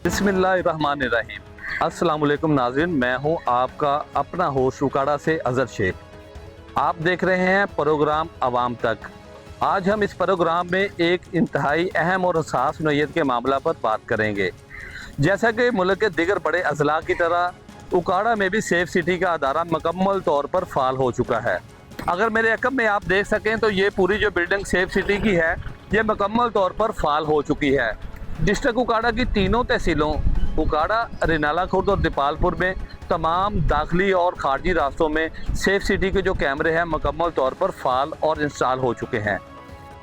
बिस्मिल्लाहिर्रहमानिर्रहीम। अस्सलाम वालेकुम नाज़रीन, मैं हूं आपका अपना होस्ट उकाड़ा से अज़हर शेख। आप देख रहे हैं प्रोग्राम आवाम तक। आज हम इस प्रोग्राम में एक इंतहाई अहम और हसास नौइयत के मामला पर बात करेंगे। जैसा कि मुल्क के दिगर बड़े अजला की तरह उकाड़ा में भी सेफ सिटी का अदारा मुकम्मल तौर पर फ़ाल हो चुका है। अगर मेरे अकब में आप देख सकें तो ये पूरी जो बिल्डिंग सेफ सिटी की है, ये मुकम्मल तौर पर फ़ाल हो चुकी है। डिस्ट्रिक्ट उकाड़ा की तीनों तहसीलों उकाड़ा, रिनाला खुर्द और दीपालपुर में तमाम दाखिली और खारजी रास्तों में सेफ सिटी के जो कैमरे हैं मुकम्मल तौर पर फ़ाल और इंस्टॉल हो चुके हैं।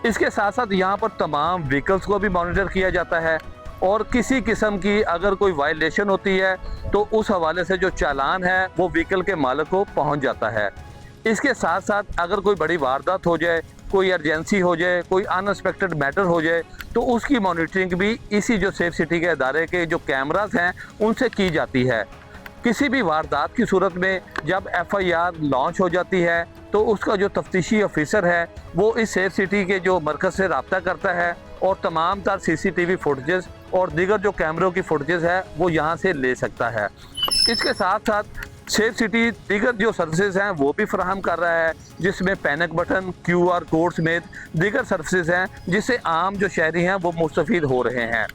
इसके साथ साथ यहाँ पर तमाम व्हीकल्स को भी मॉनिटर किया जाता है और किसी किस्म की अगर कोई वायलेशन होती है तो उस हवाले से जो चालान है वो व्हीकल के मालिक को पहुँच जाता है। इसके साथ साथ अगर कोई बड़ी वारदात हो जाए, कोई अर्जेंसी हो जाए, कोई अनएक्सपेक्टेड मैटर हो जाए तो उसकी मॉनिटरिंग भी इसी जो सेफ सिटी के अदारे के जो कैमरास हैं उनसे की जाती है। किसी भी वारदात की सूरत में जब एफआईआर लॉन्च हो जाती है तो उसका जो तफ्तीशी ऑफिसर है वो इस सेफ सिटी के जो मरकज़ से रब्ता करता है और तमाम तर सीसीटीवी फुटेजेस और दीगर जो कैमरों की फुटेजेस है वो यहाँ से ले सकता है। इसके साथ साथ सेफ सिटी दीगर जो सर्विसेज हैं वो भी फराहम कर रहा है, जिसमें पैनिक बटन, QR कोड समेत दीगर सर्विसेज हैं जिससे आम जो शहरी हैं वो मुस्तफ़ीद हो रहे हैं।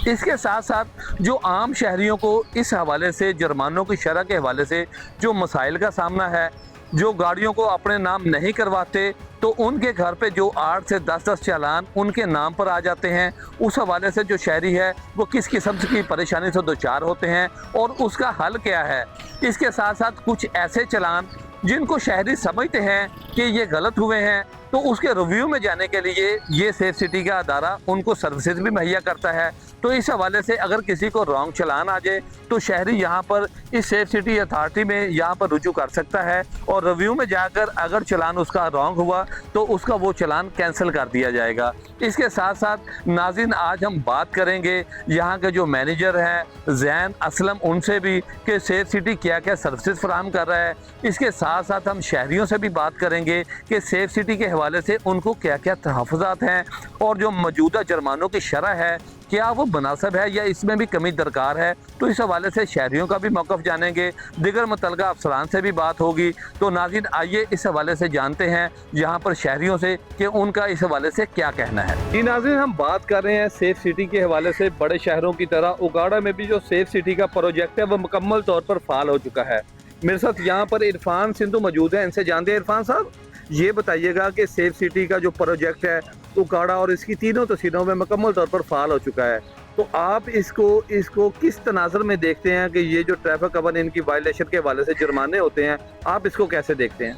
इसके साथ साथ जो आम शहरियों को इस हवाले से जुर्मानों की शरह के हवाले से जो मसाइल का सामना है, जो गाड़ियों को अपने नाम नहीं करवाते तो उनके घर पे जो 8 से 10 चालान उनके नाम पर आ जाते हैं। उस हवाले से जो शहरी है वो किस किस्म की परेशानी से दो चार होते हैं और उसका हल क्या है। इसके साथ साथ कुछ ऐसे चालान जिनको शहरी समझते हैं कि ये गलत हुए हैं तो उसके रिव्यू में जाने के लिए ये सेफ सिटी का अदारा उनको सर्विसेज भी मुहैया करता है। तो इस हवाले से अगर किसी को रॉन्ग चालान आ जाए तो शहरी यहाँ पर इस सेफ सिटी अथॉरिटी में यहाँ पर रुजू कर सकता है और रिव्यू में जाकर अगर चालान उसका रॉन्ग हुआ तो उसका वो चालान कैंसिल कर दिया जाएगा। इसके साथ साथ नाज़रीन आज हम बात करेंगे यहाँ के जो मैनेजर हैं ज़ैन असलम उनसे भी कि सेफ सिटी क्या क्या सर्विसेज फराहम कर रहा है। इसके साथ साथ हम शहरियों से भी बात करेंगे कि सेफ सिटी के हवाले से उनको क्या क्या तहफ़्फ़ुज़ात हैं और जो मौजूदा जुर्मानों की शरह है क्या वो मुनासिब है या इसमें भी कमी दरकार है। तो इस हवाले से शहरियों का भी मौक़िफ़ जानेंगे, दिगर मुतल्लिक़ा अफसरान से भी बात होगी। तो नाज़रीन आइए इस हवाले से जानते हैं यहाँ पर शहरियों से कि उनका इस हवाले से क्या कहना है। जी नाज़रीन, हम बात कर रहे हैं सेफ सिटी के हवाले से। बड़े शहरों की तरह उकाड़ा में भी जो सेफ सिटी का प्रोजेक्ट है वो मुकम्मल तौर पर फ़ाल हो चुका है। मेरे साथ यहाँ पर इरफान सिंधु मौजूद है, इनसे जानते हैं। इरफान साहब, ये बताइएगा कि सेफ सिटी का जो प्रोजेक्ट है उकाड़ा और इसकी तीनों तहसीलों में मुकम्मल तौर पर फ़ाल हो चुका है, तो आप इसको किस तनाज़ुर में देखते हैं कि ये जो ट्रैफिक कवानीन की वायलेशन के हवाले से जुर्माने होते हैं, आप इसको कैसे देखते हैं?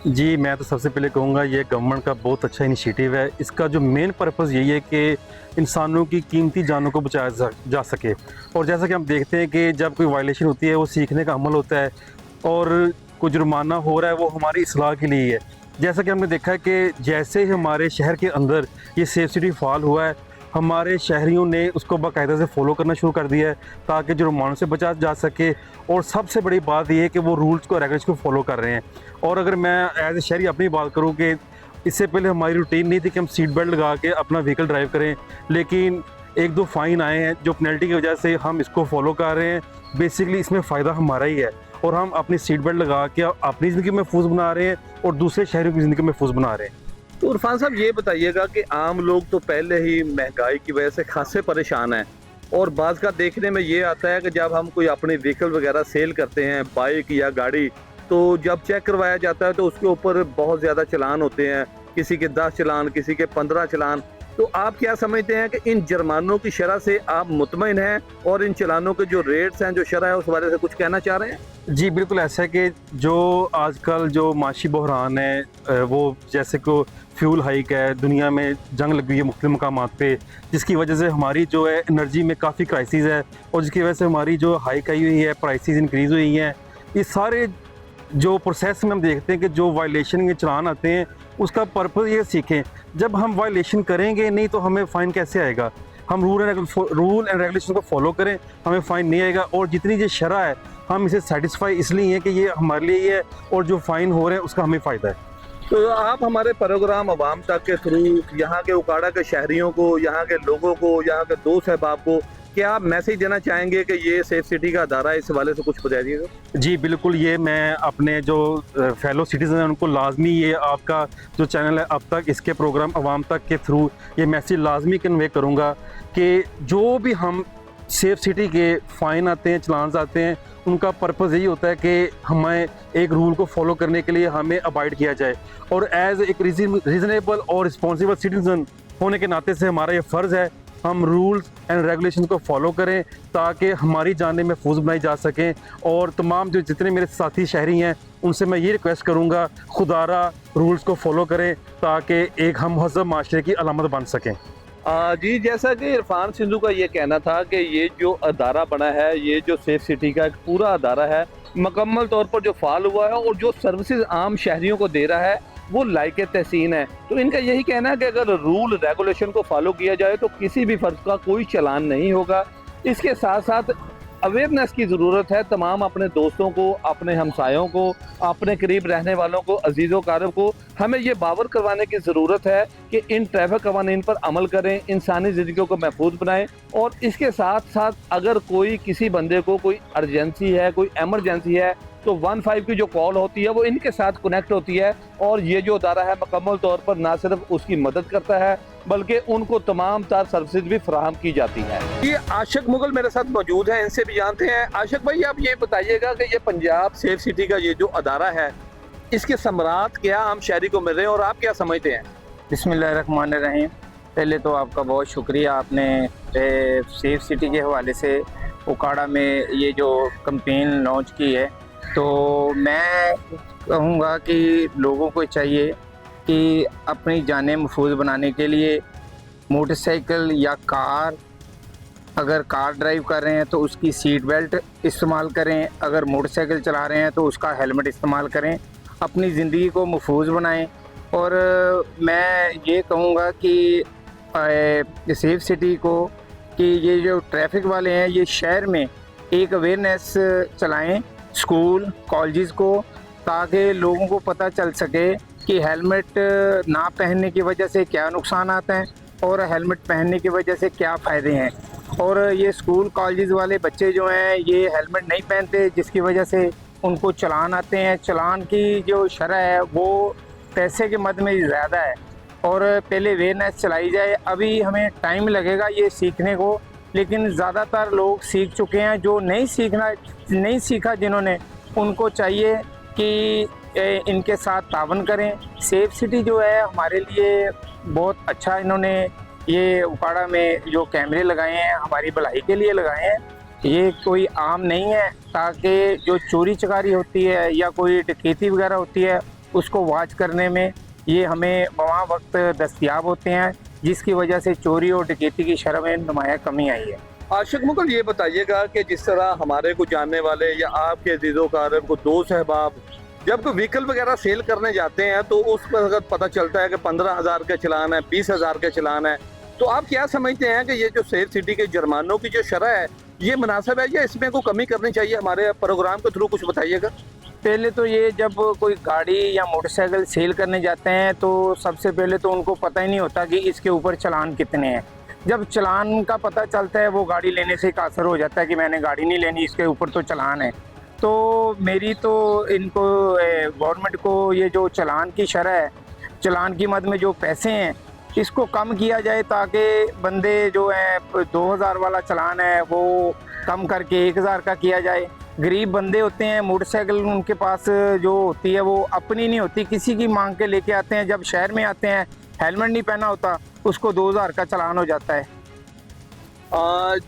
जी, मैं तो सबसे पहले कहूँगा ये गवर्नमेंट का बहुत अच्छा इनिशिएटिव है। इसका जो मेन पर्पज़ यही है कि इंसानों की कीमती जानों को बचाया जा सके। और जैसा कि हम देखते हैं कि जब कोई वायलेशन होती है वो सीखने का अमल होता है और कोई जुर्माना हो रहा है वो हमारी इस्लाह के लिए है। जैसा कि हमने देखा है कि जैसे ही हमारे शहर के अंदर ये सेफ सिटी फ़ाल हुआ है, हमारे शहरियों ने उसको बाकायदा से फॉलो करना शुरू कर दिया है ताकि जुर्मानों से बचा जा सके। और सबसे बड़ी बात ये है कि वो रूल्स को, रेगुलेशंस को फॉलो कर रहे हैं। और अगर मैं एज ए शहरी अपनी बात करूँ कि इससे पहले हमारी रूटीन नहीं थी कि हम सीट बेल्ट लगा के अपना व्हीकल ड्राइव करें, लेकिन 1-2 फ़ाइन आए हैं जो पेनल्टी की वजह से हम इसको फॉलो कर रहे हैं। बेसिकली इसमें फ़ायदा हमारा ही है और हम अपनी सीट बेल्ट लगा के अपनी ज़िंदगी महफूज बना रहे हैं और दूसरे शहरों की ज़िंदगी महफूज बना रहे हैं। तो इरफान साहब, ये बताइएगा कि आम लोग तो पहले ही महंगाई की वजह से खासे परेशान हैं और बाज़ का देखने में ये आता है कि जब हम कोई अपनी व्हीकल वगैरह सेल करते हैं, बाइक या गाड़ी, तो जब चेक करवाया जाता है तो उसके ऊपर बहुत ज़्यादा चालान होते हैं, किसी के 10 चालान, किसी के 15 चालान। तो आप क्या समझते हैं कि इन जुर्मानों की शरह से आप मुतमईन हैं और इन चालानों के जो रेट्स हैं, जो शरह है, उस बारे से कुछ कहना चाह रहे हैं? जी बिल्कुल, ऐसा है कि जो आजकल जो माशी बहरान है वो जैसे को फ्यूल हाइक है, दुनिया में जंग लगी हुई है मुख्तलिफ मकामात पे, जिसकी वजह से हमारी जो है एनर्जी में काफ़ी क्राइसिस है और जिसकी वजह से हमारी जो हाइक आई हुई है, प्राइसेस इंक्रीज़ हुई हैं। इस सारे जो प्रोसेस में हम देखते हैं कि जो वायलेशन के चालान आते हैं उसका पर्पज़ ये सीखें। जब हम वायलेशन करेंगे नहीं तो हमें फ़ाइन कैसे आएगा? हम रूल एंड रेगुलेशन को फॉलो करें, हमें फ़ाइन नहीं आएगा। और जितनी ये शरह है हम इसे सेटिस्फाई इसलिए हैं कि ये हमारे लिए ही है और जो फ़ाइन हो रहे हैं उसका हमें फ़ायदा है। तो आप हमारे प्रोग्राम अवाम तक के थ्रू यहाँ के उकाड़ा के शहरियों को, यहाँ के लोगों को, यहाँ के दोस्त अहबाब को क्या मैसेज देना चाहेंगे कि ये सेफ सिटी का अदारा है, इस हवाले से कुछ बताइएगा। जी बिल्कुल, ये मैं अपने जो फेलो सिटीज़न हैं उनको लाजमी ये आपका जो चैनल है अब तक इसके प्रोग्राम आवाम तक के थ्रू ये मैसेज लाजमी कन्वे करूँगा कि जो भी हम सेफ सिटी के फ़ाइन आते हैं, चलान्स आते हैं, उनका पर्पज़ यही होता है कि हमें एक रूल को फॉलो करने के लिए हमें अवॉइड किया जाए, और एज एक रीज़नेबल और रिस्पॉन्सिबल सिटीज़न होने के नाते से हमारा ये फ़र्ज़ है हम रूल्स एंड रेगुलेशन को फॉलो करें ताकि हमारी जानें महफूज बनाई जा सकें। और तमाम जो जितने मेरे साथी शहरी हैं उनसे मैं ये रिक्वेस्ट करूँगा खुदारा रूल्स को फॉलो करें ताकि एक हम महज़ब माशरे की अलामत बन सकें। जी, जैसा कि इरफान सिंधु का ये कहना था कि ये जो अदारा बना है, ये जो सेफ सिटी का एक पूरा अदारा है, मुकम्मल तौर पर जो फाल हुआ है और जो सर्विसेज आम शहरियों को दे रहा है वो लायक तहसीन है। तो इनका यही कहना है कि अगर रूल रेगुलेशन को फॉलो किया जाए तो किसी भी फर्ज का कोई चालान नहीं होगा। इसके साथ साथ अवेयरनेस की ज़रूरत है। तमाम अपने दोस्तों को, अपने हमसायों को, अपने करीब रहने वालों को, अजीज़ों कारब को हमें ये बावर करवाने की ज़रूरत है कि इन ट्रैफिक कवानीन पर अमल करें, इंसानी ज़िंदगी को महफूज बनाएं। और इसके साथ साथ अगर कोई किसी बंदे को कोई अर्जेंसी है, कोई एमरजेंसी है, तो 15 की जो कॉल होती है वो इनके साथ कनेक्ट होती है और ये जो अदारा है मुकम्मल तौर पर ना सिर्फ उसकी मदद करता है बल्कि उनको तमाम तार सर्विसेज भी फराहम की जाती है। ये आशिक मुगल मेरे साथ मौजूद हैं, इनसे भी जानते हैं। आशिक भाई, आप ये बताइएगा कि ये पंजाब सेफ सिटी का ये जो अदारा है, इसके समरात क्या आम शहरी को मिल रहे हैं और आप क्या समझते हैं? बिस्मिल्लाहिर्रहमानिर्रहीम। पहले तो आपका बहुत शुक्रिया, आपने सेफ सिटी के हवाले से उकाड़ा में ये जो कैंपेन लॉन्च की है। तो मैं कहूँगा कि लोगों को चाहिए कि अपनी जानें महफूज बनाने के लिए मोटरसाइकिल या कार, अगर कार ड्राइव कर रहे हैं तो उसकी सीट बेल्ट इस्तेमाल करें, अगर मोटरसाइकिल चला रहे हैं तो उसका हेलमेट इस्तेमाल करें, अपनी ज़िंदगी को महफूज बनाएं। और मैं ये कहूँगा कि सेफ सिटी को कि ये जो ट्रैफिक वाले हैं ये शहर में एक अवेयरनेस चलाएं स्कूल कॉलेजेस को, ताकि लोगों को पता चल सके कि हेलमेट ना पहनने की वजह से क्या नुकसान आता है और हेलमेट पहनने की वजह से क्या फ़ायदे हैं। और ये स्कूल कॉलेजेस वाले बच्चे जो हैं ये हेलमेट नहीं पहनते, जिसकी वजह से उनको चालान आते हैं। चालान की जो शरह है वो पैसे के मद में ज़्यादा है। और पहले अवेयरनेस चलाई जाए, अभी हमें टाइम लगेगा ये सीखने को, लेकिन ज़्यादातर लोग सीख चुके हैं। जो नहीं सीखा जिन्होंने, उनको चाहिए कि इनके साथ तावन करें। सेफ सिटी जो है हमारे लिए बहुत अच्छा, इन्होंने ये उकाड़ा में जो कैमरे लगाए हैं हमारी भलाई के लिए लगाए हैं। ये कोई आम नहीं है, ताकि जो चोरी चकारी होती है या कोई डकैती वगैरह होती है उसको वॉच करने में ये हमें वहाँ वक्त दस्तयाब होते हैं, जिसकी वजह से चोरी और डकैती की शरह में नुमाया कमी आई है। आशिक मुगल, ये बताइएगा कि जिस तरह हमारे को जानने वाले या आपके अजीज़ों कारब को दोस्त अहबाब जब कोई व्हीकल वगैरह सेल करने जाते हैं तो उस पर अगर पता चलता है कि 15,000 का चलान है, 20,000 का चलान है, तो आप क्या समझते हैं कि ये जो सेफ सिटी के जुर्मानों की जो शरह है ये मुनासिब है या इसमें कोई कमी करनी चाहिए? हमारे प्रोग्राम के थ्रू कुछ बताइएगा। पहले तो ये जब कोई गाड़ी या मोटरसाइकिल सेल करने जाते हैं तो सबसे पहले तो उनको पता ही नहीं होता कि इसके ऊपर चालान कितने हैं। जब चालान का पता चलता है वो गाड़ी लेने से कासर हो जाता है कि मैंने गाड़ी नहीं लेनी, इसके ऊपर तो चालान है। तो मेरी तो इनको गवर्नमेंट को ये जो चालान की शरह है, चालान की मद में जो पैसे हैं इसको कम किया जाए, ताकि बंदे जो हैं 2,000 वाला चालान है वो कम करके 1,000 का किया जाए। गरीब बंदे होते हैं, मोटरसाइकिल उनके पास जो होती है वो अपनी नहीं होती, किसी की मांग के लेके आते हैं। जब शहर में आते हैं हेलमेट नहीं पहना होता, उसको 2,000 का चालान हो जाता है।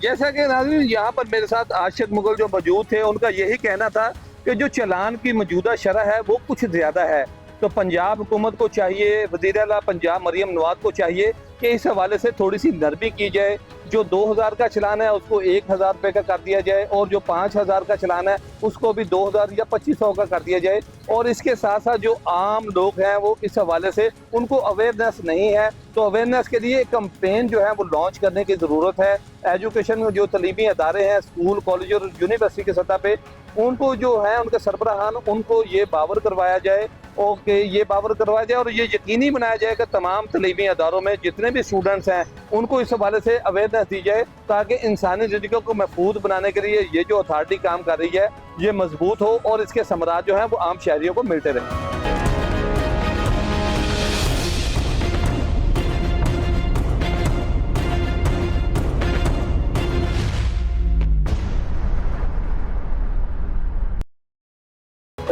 जैसा कि नाज़रीन यहाँ पर मेरे साथ आशिक मुगल जो मौजूद थे, उनका यही कहना था कि जो चालान की मौजूदा शरह है वो कुछ ज़्यादा है। तो पंजाब हुकूमत को चाहिए, वज़ीर आला पंजाब मरियम नवाज़ को चाहिए कि इस हवाले से थोड़ी सी नरमी की जाए। जो 2,000 का चलान है उसको 1,000 रुपये का कर दिया जाए और जो 5,000 का चलान है उसको भी 2,000 या 2,500 का कर दिया जाए। और इसके साथ साथ जो आम लोग हैं वो इस हवाले से उनको अवेयरनेस नहीं है, तो अवेयरनेस के लिए कैंपेन जो है वो लॉन्च करने की ज़रूरत है। एजुकेशन में जो तलीमी अदारे हैं, स्कूल कॉलेज और यूनिवर्सिटी के सतह पे, उनको जो है उनके सरबराहान उनको ये बावर करवाया जाए ओके ये बावर करवाया जाए और ये यकीनी बनाया जाए कि तमाम तलीमी अदारों में जितने भी स्टूडेंट्स हैं उनको इस हवाले से अवेयरनेस दी जाए ताकि इंसानी ज़िंदगी को महफूज बनाने के लिए ये जो अथॉरिटी काम कर रही है ये मजबूत हो और इसके समराज जो हैं वो आम शहरियों को मिलते रहें।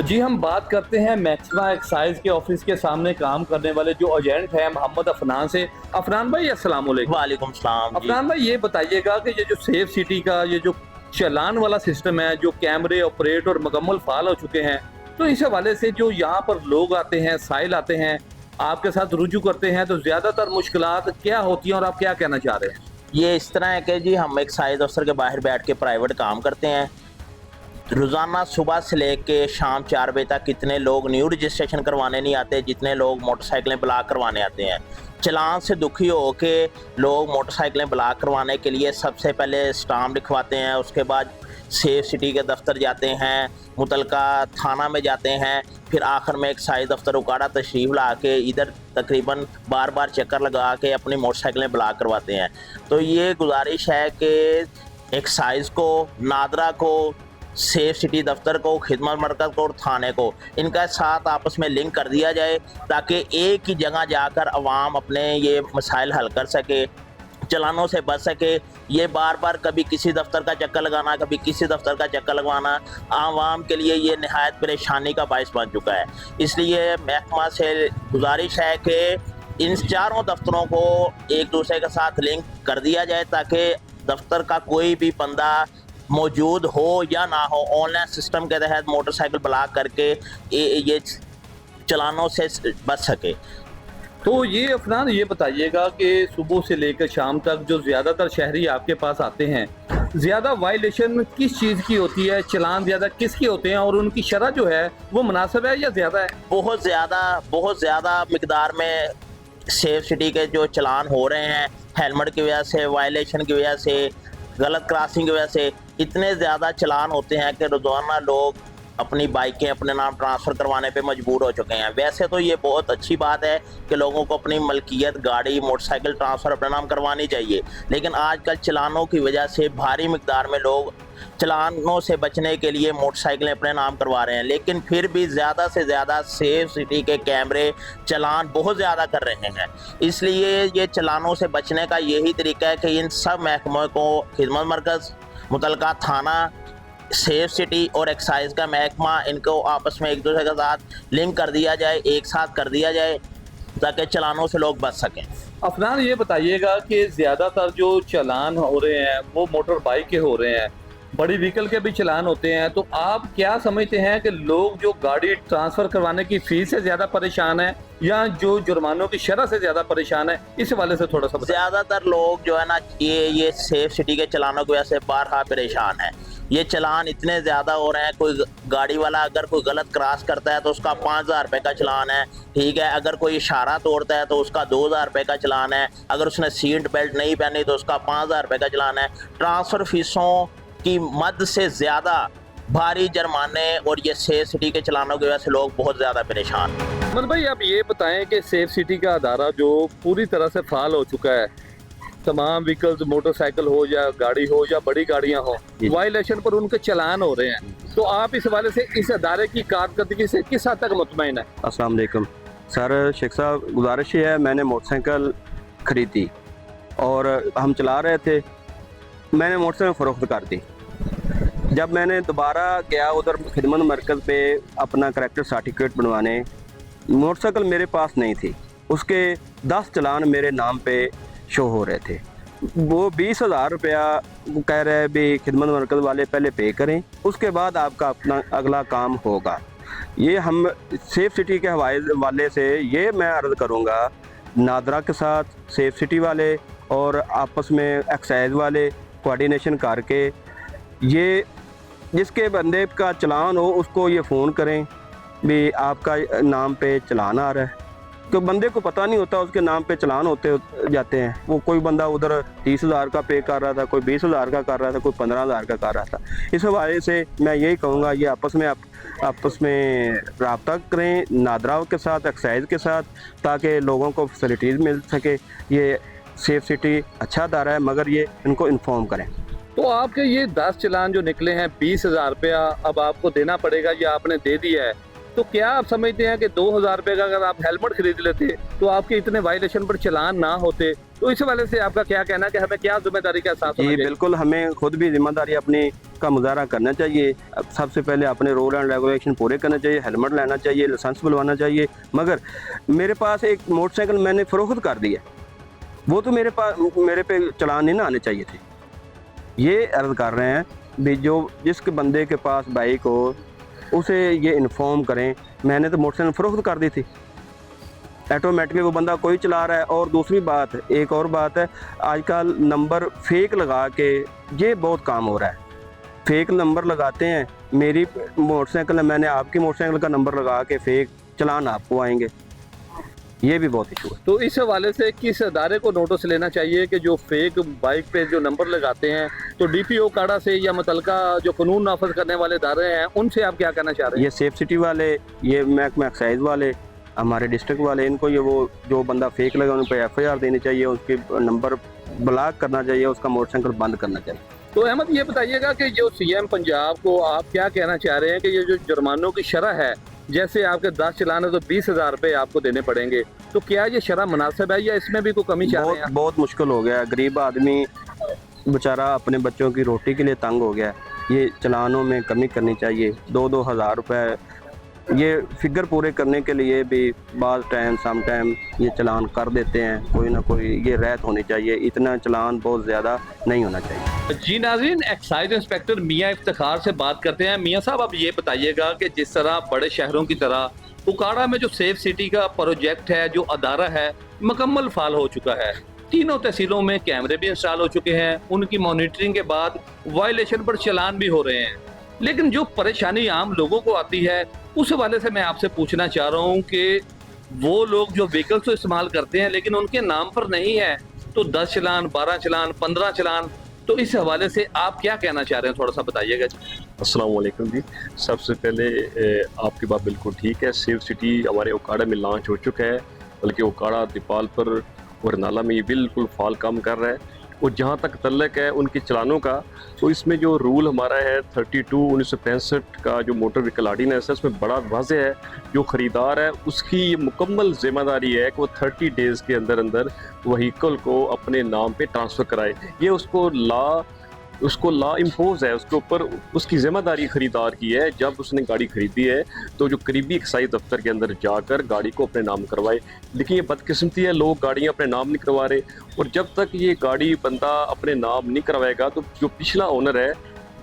जी हम बात करते हैं मैक्सिमा एक्साइज के ऑफिस के सामने काम करने वाले जो एजेंट हैं मोहम्मद अफनान से। अफनान भाई अस्सलाम वालेकुम। वालेकुम सलाम। अफनान भाई ये बताइएगा कि ये जो सेफ सिटी का ये जो चालान वाला सिस्टम है, जो कैमरे ऑपरेट और मुकम्मल फाल हो चुके हैं, तो इस हवाले से जो यहाँ पर लोग आते हैं, साइल आते हैं, आपके साथ रुजू करते हैं, तो ज़्यादातर मुश्किलात क्या होती हैं और आप क्या कहना चाह रहे हैं? ये इस तरह है कि जी हम एक्साइज अफसर के बाहर बैठ के प्राइवेट काम करते हैं। रोज़ाना सुबह से लेके शाम 4 बजे तक कितने लोग न्यू रजिस्ट्रेशन करवाने नहीं आते, जितने लोग मोटरसाइकिलें ब्लॉक करवाने आते हैं। चलान से दुखी हो के लोग मोटरसाइकिलें ब्लॉक करवाने के लिए सबसे पहले स्टाम्प लिखवाते हैं, उसके बाद सेफ सिटी के दफ्तर जाते हैं, मुतलका थाना में जाते हैं, फिर आखिर में एक्साइज दफ्तर उकाड़ा तशरीफ़ ला के इधर तकरीबन बार बार चक्कर लगा के अपनी मोटरसाइकिलें ब्लॉक करवाते हैं। तो ये गुजारिश है कि एक्साइज को, नादरा को, सेफ सिटी दफ्तर को, खिदमत मरकज़ को और थाने को इनका साथ आपस में लिंक कर दिया जाए ताकि एक ही जगह जाकर अवाम अपने ये मसाइल हल कर सके, चलानों से बच सके। ये बार बार कभी किसी दफ्तर का चक्कर लगाना, कभी किसी दफ्तर का चक्कर लगवाना आवाम के लिए ये नहायत परेशानी का बायस बन चुका है। इसलिए महकमा से गुजारिश है कि इन चारों दफ्तरों को एक दूसरे के साथ लिंक कर दिया जाए ताकि दफ्तर का कोई भी बंदा मौजूद हो या ना हो, ऑनलाइन सिस्टम के तहत मोटरसाइकिल ब्लॉक करके ये चलानों से बच सके। तो ये अफनान ये बताइएगा कि सुबह से लेकर शाम तक जो ज़्यादातर शहरी आपके पास आते हैं, ज़्यादा वायलेशन किस चीज़ की होती है, चलान ज़्यादा किसके होते हैं और उनकी शरह जो है वो मुनासिब है या ज़्यादा है? बहुत ज़्यादा मिकदार में सेफ सिटी के जो चलान हो रहे हैं, हेलमेट की वजह से, वायलेशन की वजह से, गलत क्रॉसिंग की वजह से इतने ज़्यादा चलान होते हैं कि रोज़ाना लोग अपनी बाइकें अपने नाम ट्रांसफ़र करवाने पे मजबूर हो चुके हैं। वैसे तो ये बहुत अच्छी बात है कि लोगों को अपनी मलकियत, गाड़ी, मोटरसाइकिल ट्रांसफ़र अपने नाम करवानी चाहिए, लेकिन आजकल चलानों की वजह से भारी मिकदार में लोग चलानों से बचने के लिए मोटरसाइकिलें अपने नाम करवा रहे हैं। लेकिन फिर भी ज़्यादा से ज़्यादा सेफ सिटी के कैमरे चलान बहुत ज़्यादा कर रहे हैं। इसलिए ये चलानों से बचने का यही तरीका है कि इन सब महकमों को, खिदमत मरकज़, मुतलका थाना, सेफ सिटी और एक्साइज का महकमा, इनको आपस में एक दूसरे के साथ लिंक कर दिया जाए, एक साथ कर दिया जाए ताकि चलानों से लोग बच सकें। अफनान ये बताइएगा कि ज़्यादातर जो चलान हो रहे हैं वो मोटर बाइक के हो रहे हैं, बड़ी व्हीकल के भी चलान होते हैं, तो आप क्या समझते हैं कि लोग जो गाड़ी ट्रांसफ़र करवाने की फ़ीस से ज़्यादा परेशान है या जो जुर्मानों की शरह से ज़्यादा परेशान है? इस हवाले से थोड़ा सा बताइए। ज़्यादातर लोग जो है ना ये सेफ सिटी के चलानों की वजह से बारहा परेशान है। ये चलान इतने ज़्यादा हो रहे हैं, कोई गाड़ी वाला अगर कोई गलत क्रॉस करता है तो उसका 5000 रुपये का चलान है, ठीक है। अगर कोई इशारा तोड़ता है तो उसका 2000 रुपये का चलान है। अगर उसने सीट बेल्ट नहीं पहनी तो उसका 5000 रुपये का चलान है। ट्रांसफ़र फीसों की मद से ज़्यादा भारी जुर्माने और ये सेफ सिटी के चलानों की वजह से लोग बहुत ज़्यादा परेशान हैं। अहमद भाई आप ये बताएं कि सेफ सिटी का अदारा जो पूरी तरह से फ़ाल हो चुका है, तमाम व्हीकल्स, मोटरसाइकिल हो या गाड़ी हो या बड़ी गाड़ियां हो, वायलेशन पर उनके चलान हो रहे हैं, तो आप इस हवाले से इस अदारे की कारकर्दगी से किस हद तक मुतमईन है? अस्सलाम वालेकुम सर। शेख साहब, गुजारिश है, मैंने मोटरसाइकिल ख़रीदी और हम चला रहे थे, मैंने मोटरसाइकिल फ़रोख्त कर दी। जब मैंने दोबारा गया उधर खिदमत मरकज़ पे अपना करैक्टर सर्टिफिकेट बनवाने, मोटरसाइकिल मेरे पास नहीं थी, उसके 10 चलान मेरे नाम पे शो हो रहे थे। वो 20,000 रुपया कह रहे हैं भी खिदमत मरकज़ वाले पहले पे करें, उसके बाद आपका अपना अगला काम होगा। ये हम सेफ सिटी के हवाले से ये मैं अर्ज़ करूँगा नादरा के साथ, सेफ सिटी वाले और आपस में एक्साइज वाले कोऑर्डिनेशन करके ये जिसके बंदे का चलान हो उसको ये फ़ोन करें भी आपका नाम पे चलान आ रहा है। तो बंदे को पता नहीं होता उसके नाम पे चलान होते जाते हैं। वो कोई बंदा उधर 30,000 का पे कर रहा था, कोई 20,000 का कर रहा था, कोई 15,000 का कर रहा था। इस हवाले से मैं यही कहूँगा ये आपस में आप आपस में रब्ता करें नादराव के साथ, एक्साइज के साथ, ताकि लोगों को फैसिलिटीज़ मिल सके। ये सेफ सिटी अच्छा अदारा है, मगर ये इनको इन्फॉर्म करें। तो आपके ये 10 चालान जो निकले हैं 20,000 रुपया अब आपको देना पड़ेगा या आपने दे दिया है, तो क्या आप समझते हैं कि 2,000 रुपये का अगर आप हेलमेट खरीद लेते तो आपके इतने वायलेशन पर चालान ना होते? तो इस वाले से आपका क्या कहना है कि हमें क्या जिम्मेदारी का एहसास होना जी चाहिए? बिल्कुल, हमें खुद भी जिम्मेदारी अपनी का मुजाहरा करना चाहिए। अब सबसे पहले अपने रूल एंड रेगुलेशन पूरे करने चाहिए, हेलमेट लेना चाहिए, लाइसेंस बुलवाना चाहिए। मगर मेरे पास एक मोटरसाइकिल मैंने फ़रोख्त कर दी है, वो तो मेरे पे चालान नहीं ना आने चाहिए थे। ये अर्ज़ कर रहे हैं भी जो जिसके बंदे के पास बाइक हो उसे ये इन्फॉर्म करें। मैंने तो मोटरसाइकिल फ़रोख्त कर दी थी, ऑटोमेटिकली वो बंदा कोई चला रहा है। और दूसरी बात, एक और बात है, आजकल नंबर फेक लगा के ये बहुत काम हो रहा है। फेक नंबर लगाते हैं, मेरी मोटरसाइकिल है, मैंने आपकी मोटरसाइकिल का नंबर लगा के फेक चालान आपको आएंगे, ये भी बहुत इशू है। तो इस हवाले से किस अदारे को नोटिस लेना चाहिए कि जो फेक बाइक पे जो नंबर लगाते हैं, तो DPO काड़ा से या मुतलका जो कानून नाफज करने वाले अदारे हैं उनसे आप क्या कहना चाह रहे हैं? ये सेफ सिटी वाले, ये महकमा एक्साइज वाले, हमारे डिस्ट्रिक्ट वाले, इनको ये वो जो बंदा फेक लगा उन पर FIR देनी चाहिए, उसके नंबर ब्लॉक करना चाहिए, उसका मोटरसाइकिल बंद करना चाहिए। तो अहमद ये बताइएगा कि जो CM पंजाब को आप क्या कहना चाह रहे हैं कि ये जो जुर्मानों की शरह है, जैसे आपके 10 चालान है तो 20,000 रुपये आपको देने पड़ेंगे, तो क्या ये शरह मुनासिब है या इसमें भी कोई कमी चाह रहे हैं? बहुत मुश्किल हो गया है। गरीब आदमी बेचारा अपने बच्चों की रोटी के लिए तंग हो गया है। ये चलानों में कमी करनी चाहिए। 2-2 हज़ार रुपये ये फिगर पूरे करने के लिए भी बाज़ टाइम सम टाइम ये चलान कर देते हैं। कोई ना कोई ये रहत होनी चाहिए, इतना चलान बहुत ज़्यादा नहीं होना चाहिए। जी नाज़रीन, एक्साइज इंस्पेक्टर मियाँ इफ्तिखार से बात करते हैं। मियाँ साहब, आप ये बताइएगा कि जिस तरह बड़े शहरों की तरह उकाड़ा में जो सेफ सिटी का प्रोजेक्ट है, जो अदारा है, मुकम्मल फाल हो चुका है। तीनों तहसीलों में कैमरे भी इंस्टॉल हो चुके हैं, उनकी मॉनिटरिंग के बाद वायलेशन पर चालान भी हो रहे हैं। लेकिन जो परेशानी आम लोगों को आती है, उस हवाले से मैं आपसे पूछना चाह रहा हूँ कि वो लोग जो व्हीकल्स तो इस्तेमाल करते हैं लेकिन उनके नाम पर नहीं है, तो 10 चालान, 12 चालान, 15 चालान, तो इस हवाले से आप क्या कहना चाह रहे हैं, थोड़ा सा बताइएगा जी। अस्सलाम वालेकुम जी। सबसे पहले आपकी बात बिल्कुल ठीक है। सेफ सिटी हमारे उकाड़ा में लॉन्च हो चुका है, बल्कि उकाड़ा, दीपालपुर और नाला में ये बिल्कुल फाल काम कर रहा है। और जहाँ तक तल्लक है उनके चलानों का, तो इसमें जो रूल हमारा है 32/1965 का जो मोटर व्हीकल ऑर्डिनेंस है, उसमें बड़ा वाज़ेह है। जो ख़रीदार है उसकी ये मुकम्मल ज़िम्मेदारी है कि वो 30 डेज़ के अंदर अंदर वहीकल को अपने नाम पे ट्रांसफ़र कराए। ये उसको लॉ इम्पोज है, उसके ऊपर उसकी ज़िम्मेदारी ख़रीदार की है। जब उसने गाड़ी ख़रीदी है तो जो करीबी एक्साइज दफ्तर के अंदर जाकर गाड़ी को अपने नाम करवाए। लेकिन ये बदकिस्मती है, लोग गाड़ियाँ अपने नाम नहीं करवा रहे। और जब तक ये गाड़ी बंदा अपने नाम नहीं करवाएगा तो जो पिछला ओनर है,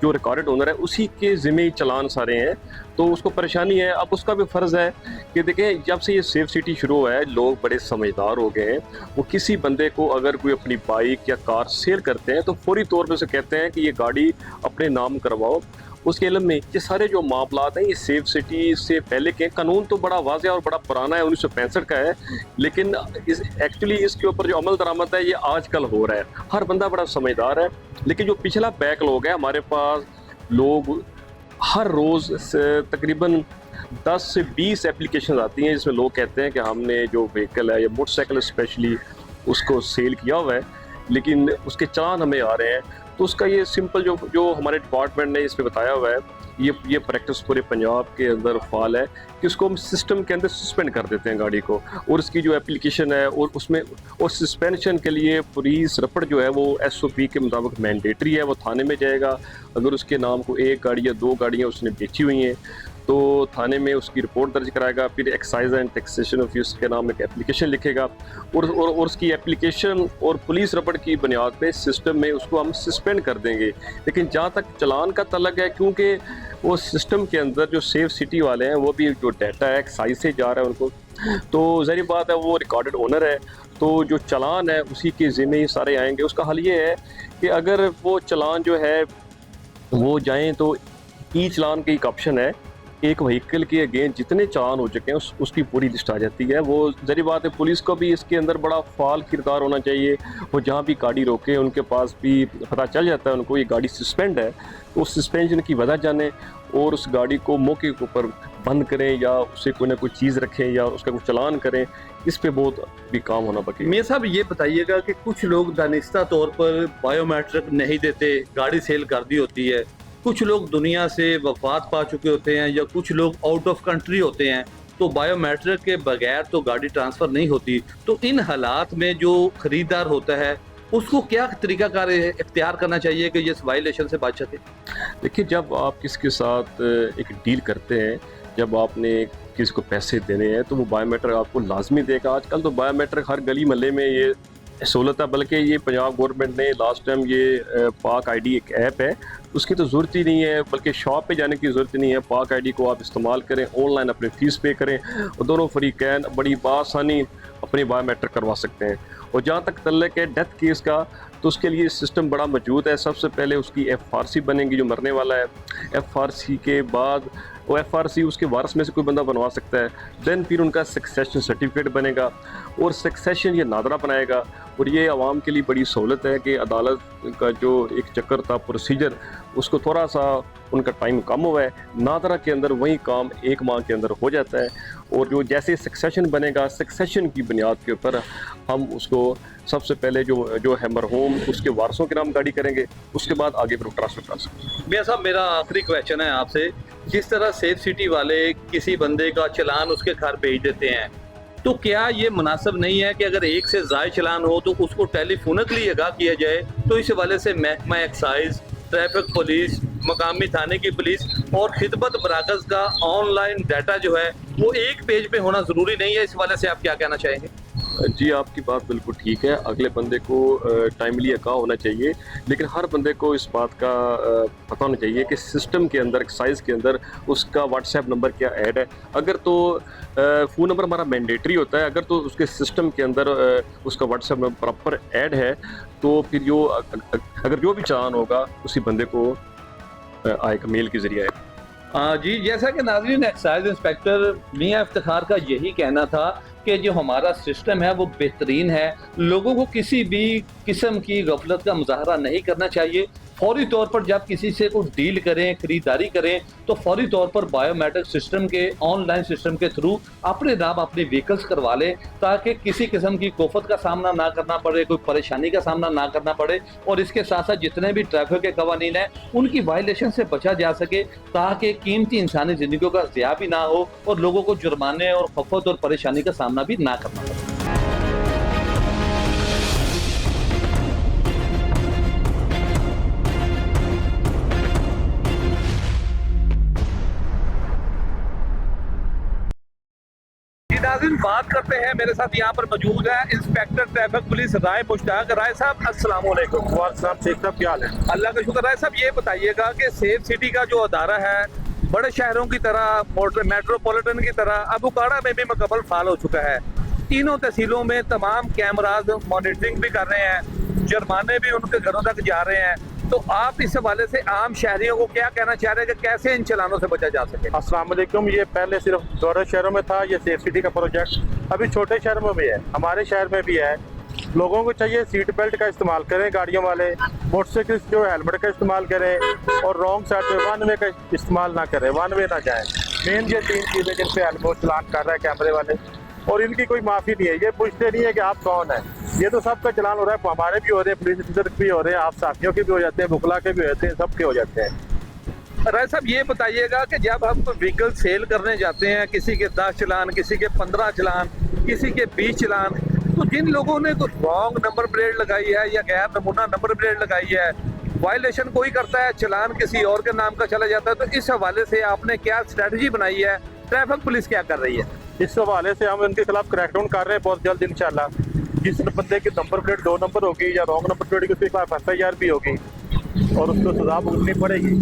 जो रिकॉर्डेड ओनर है, उसी के ज़िम्मे चालान सारे हैं, तो उसको परेशानी है। अब उसका भी फ़र्ज़ है कि देखें, जब से ये सेफ सिटी शुरू हुआ है लोग बड़े समझदार हो गए हैं। वो किसी बंदे को अगर कोई अपनी बाइक या कार सेल करते हैं तो फौरी तौर पर उसे कहते हैं कि ये गाड़ी अपने नाम करवाओ। उसके इल्म में ये सारे जो मामलात हैं, ये सेफ सिटी से पहले के कानून तो बड़ा वाज़ेह और बड़ा पुराना है, 1965 का है। लेकिन एक्चुअली इसके ऊपर जो अमल दरामद है ये आजकल हो रहा है। हर बंदा बड़ा समझदार है। लेकिन जो पिछला बैकलॉग है, हमारे पास लोग हर रोज़ तकरीबन 10 से 20 एप्लीकेशन आती हैं जिसमें लोग कहते हैं कि हमने जो व्हीकल है या मोटरसाइकिल स्पेशली उसको सेल किया हुआ है, लेकिन उसके चालान हमें आ रहे हैं। तो उसका ये सिंपल जो हमारे डिपार्टमेंट ने इस पर बताया हुआ है, ये प्रैक्टिस पूरे पंजाब के अंदर फाल है कि उसको हम सिस्टम के अंदर सस्पेंड कर देते हैं गाड़ी को। और इसकी जो एप्लीकेशन है और उसमें और सस्पेंशन के लिए पुलिस रपट जो है वो SOP के मुताबिक मैंडेटरी है, वो थाने में जाएगा। अगर उसके नाम को 1 गाड़ी या 2 गाड़ियाँ उसने बेची हुई हैं तो थाने में उसकी रिपोर्ट दर्ज कराएगा। फिर एक्साइज एंड टैक्सेशन ऑफिस के नाम एक एप्लीकेशन लिखेगा और उसकी एप्लीकेशन और पुलिस रपट की बुनियाद पे सिस्टम में उसको हम सस्पेंड कर देंगे। लेकिन जहाँ तक चालान का तल्लक है, क्योंकि वो सिस्टम के अंदर जो सेफ सिटी वाले हैं वो भी जो डाटा है एक्साइज से जा रहा है उनको, तो ज़ाहिर बात है वो रिकॉर्डेड ओनर है, तो जो चालान है उसी के ज़िम्मे ही सारे आएंगे। उसका हल ये है कि अगर वो चालान जो है वो जाएँ तो ई चालान की एक ऑप्शन है, एक व्हीकल के अगेंस्ट जितने चालान हो चुके हैं उसकी पूरी लिस्ट आ जाती है। वो जरी बात है, पुलिस को भी इसके अंदर बड़ा फाल किरदार होना चाहिए। वो जहाँ भी गाड़ी रोके उनके पास भी पता चल जाता है उनको ये गाड़ी सस्पेंड है, तो उस सस्पेंशन की वजह जाने और उस गाड़ी को मौके के ऊपर बंद करें या उससे कोई ना कोई चीज़ रखें या उसका कुछ चालान करें। इस पे बहुत भी काम होना बाकी। मियां साहब ये बताइएगा कि कुछ लोग दानिस्ता तौर पर बायोमेट्रिक नहीं देते, गाड़ी सेल कर दी होती है, कुछ लोग दुनिया से वफात पा चुके होते हैं या कुछ लोग आउट ऑफ कंट्री होते हैं, तो बायोमेट्रिक के बगैर तो गाड़ी ट्रांसफ़र नहीं होती। तो इन हालात में जो खरीदार होता है उसको क्या तरीकाकार इख्तियार करना चाहिए कि ये इस वायलेशन से बच सके? देखिए, जब आप किसी के साथ एक डील करते हैं, जब आपने किसी को पैसे देने हैं तो वो बायोमेट्रिक आपको लाजमी देगा। आजकल तो बायोमेट्रिक हर गली महल्ले में ये सहूलत है, बल्कि ये पंजाब गवर्नमेंट ने लास्ट टाइम ये पाक आईडी एक ऐप है, उसकी तो ज़रूरत ही नहीं है, बल्कि शॉप पे जाने की ज़रूरत नहीं है। पाक आईडी को आप इस्तेमाल करें, ऑनलाइन अपनी फ़ीस पे करें और दोनों फरीकैन बड़ी बासानी अपनी बायोमेट्रिक करवा सकते हैं। और जहाँ तक तल्लुक़ है डेथ केस का, तो उसके लिए सिस्टम बड़ा मौजूद है। सबसे पहले उसकी FRC बनेगी जो मरने वाला है, FRC के बाद वो FRC उसके वारस में से कोई बंदा बनवा सकता है, देन फिर उनका सक्सेशन सर्टिफिकेट बनेगा और सक्सेशन ये नादरा बनाएगा। और ये आवाम के लिए बड़ी सहूलत है कि अदालत का जो एक चक्कर था प्रोसीजर, उसको थोड़ा सा उनका टाइम कम हुआ है। नादरा के अंदर वही काम 1 माह के अंदर हो जाता है और जो जैसे सक्सेशन बनेगा, सक्सेशन की बुनियाद के ऊपर हम उसको सबसे पहले जो है मरहूम उसके वारसों के नाम गाड़ी करेंगे, उसके बाद आगे फिर ट्रांसफर कर सकते हैं। मियां साहब मेरा आखिरी क्वेश्चन है आपसे, जिस तरह सेफ सिटी वाले किसी बंदे का चलान उसके घर भेज देते हैं, तो क्या ये मुनासिब नहीं है कि अगर एक से ज़ायद चलान हो तो उसको टेलीफोनिकली आगाह किया जाए? तो इस हवाले से महकमा एक्साइज, ट्रैफिक पुलिस, मकामी थाने की पुलिस और खिदमत मराकज़ का ऑनलाइन डाटा जो है वो एक पेज पे होना ज़रूरी नहीं है? इस हवाले से आप क्या कहना चाहेंगे? जी, आपकी बात बिल्कुल ठीक है। अगले बंदे को टाइमली आगाह होना चाहिए, लेकिन हर बंदे को इस बात का पता होना चाहिए कि सिस्टम के अंदर, एक्साइज के अंदर उसका व्हाट्सएप नंबर क्या ऐड है। अगर तो फ़ोन नंबर हमारा मैंडेटरी होता है, अगर तो उसके सिस्टम के अंदर उसका व्हाट्सएप नंबर प्रॉपर ऐड है, तो फिर अगर जो भी चालान होगा उसी बंदे को आएगा, मेल के जरिए आएगा। जी, जैसा कि नाज़रीन एक्साइज इंस्पेक्टर मियां इफ्तिखार का यही कहना था कि जो हमारा सिस्टम है वो बेहतरीन है, लोगों को किसी भी किस्म की गफलत का मुजाहरा नहीं करना चाहिए। फौरी तौर पर जब किसी से कुछ डील करें, खरीदारी करें, तो फौरी तौर पर बायोमेट्रिक सिस्टम के, ऑनलाइन सिस्टम के थ्रू अपने नाम अपनी व्हीकल्स करवा लें, ताकि किसी किस्म की कोफत का सामना ना करना पड़े, कोई परेशानी का सामना ना करना पड़े। और इसके साथ साथ जितने भी ट्रैफिक के कवानीन हैं उनकी वायलेशन से बचा जा सके, ताकि कीमती इंसानी ज़िंदगियों का ज़िया भी ना हो और लोगों को जुर्माने और खफत और परेशानी का सामना भी ना करना पड़े। नाज़रीन, बात करते हैं, मेरे साथ यहाँ पर मौजूद है इंस्पेक्टर ट्रैफिक पुलिस राय मुश्ताक। राय साहब अस्सलाम वालेकुम। साहब शेख साहब क्या हाल है? अल्लाह का शुक्र। राय साहब ये बताइएगा कि सेफ सिटी का जो अदारा है बड़े शहरों की तरह, मेट्रोपॉलिटन की तरह अब उकाड़ा में भी मुकम्मल फाल हो चुका है। तीनों तहसीलों में तमाम कैमराज मॉनिटरिंग भी कर रहे हैं, जुर्माने भी उनके घरों तक जा रहे हैं। तो आप इस हवाले से आम शहरियों को क्या कहना चाह रहे हैं कि कैसे इन चलानों से बचा जा सके? अस्सलाम वालेकुम। ये पहले सिर्फ बड़े शहरों में था ये सेफ सिटी का प्रोजेक्ट, अभी छोटे शहरों में भी है, हमारे शहर में भी है। लोगों को चाहिए सीट बेल्ट का इस्तेमाल करें, गाड़ियों वाले मोटरसाइकिल जो हेलमेट का इस्तेमाल करें और रॉन्ग साइड पे वन वे का इस्तेमाल ना करें, वन वे ना जाएं। मेन ये 3 चीज़ें जिन पे हेलमेट चलान कर रहा है कैमरे वाले, और इनकी कोई माफ़ी नहीं है। ये पूछते नहीं है कि आप कौन हैं, ये तो सबका चलान हो रहा है, हमारे भी हो रहे हैं, पुलिस ऑफिसर भी हो रहे हैं, आप साथियों के भी हो जाते हैं, बुकला के भी हो जाते हैं, सबके हो जाते हैं। राय साहब ये बताइएगा कि जब हम व्हीकल सेल करने जाते हैं, किसी के 10 चलान, किसी के 15 चलान, किसी के 20 चलान, तो जिन लोगों ने कुछ रॉन्ग नंबर प्लेट लगाई है या गैर नमूना नंबर प्लेट लगाई है, वायलेशन कोई करता है, चलान किसी और के नाम का चला जाता है, तो इस हवाले से आपने क्या स्ट्रेटजी बनाई है, ट्रैफिक पुलिस क्या कर रही है? इस हवाले से हम उनके खिलाफ क्रैकडाउन कर रहे हैं बहुत जल्द इंशाल्लाह। जिस बंदे की नंबर प्लेट 2 नंबर होगी या रॉन्ग नंबर प्लेट की, उसके खिलाफ FIR भी होगी और उसको सजा भुगतनी पड़ेगी।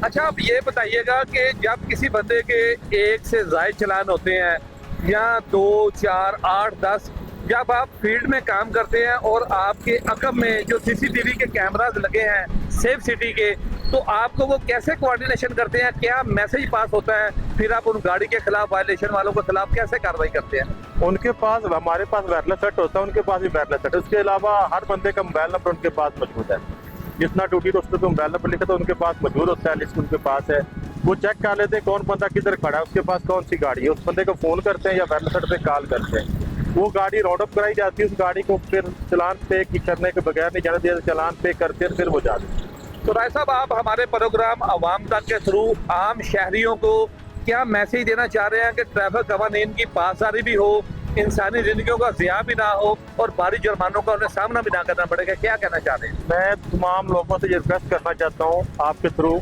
अच्छा, आप ये बताइएगा कि जब किसी बंदे के 1 से ज़ायद चलान होते हैं या 2, 4, 8, 10, जब आप फील्ड में काम करते हैं और आपके अकब में जो CCTV के कैमराज लगे हैं सेफ सिटी के, तो आपको वो कैसे कोऑर्डिनेशन करते हैं, क्या मैसेज पास होता है, फिर आप उन गाड़ी के खिलाफ, वायलेशन वालों के खिलाफ कैसे कार्रवाई करते हैं? उनके पास, हमारे पास वायरलेस सेट होता है, उनके पास भी वायरलेस सेट। उसके अलावा हर बंदे का मोबाइल नंबर उनके पास मौजूद है। जितना ड्यूटी रोस्टर पे मोबाइल नंबर लिखा था उनके पास मौजूद होता है, लिस्ट उनके पास है। वो चेक कर लेते हैं कौन बंदा किधर खड़ा है, उसके पास कौन सी गाड़ी है, उस बंदे को फ़ोन करते हैं या वायरलेस सेट पे कॉल करते हैं। वो गाड़ी राउंड अप कराई जाती है, उस गाड़ी को फिर चालान पे करने के बगैर नहीं जाने दिया, चालान पे करते हैं, फिर वो जाते हैं। तो राय साहब, आप हमारे प्रोग्राम अवाम तक के थ्रू आम शहरियों को क्या मैसेज देना चाह रहे हैं कि ट्रैफिक कवानीन की पासदारी भी हो, इंसानी जिंदगियों का ज़िया भी ना हो और भारी जुर्मानों का उन्हें सामना भी ना करना पड़ेगा, क्या कहना चाह रहे हैं? मैं तमाम लोगों से ये रिक्वेस्ट करना चाहता हूँ आपके थ्रू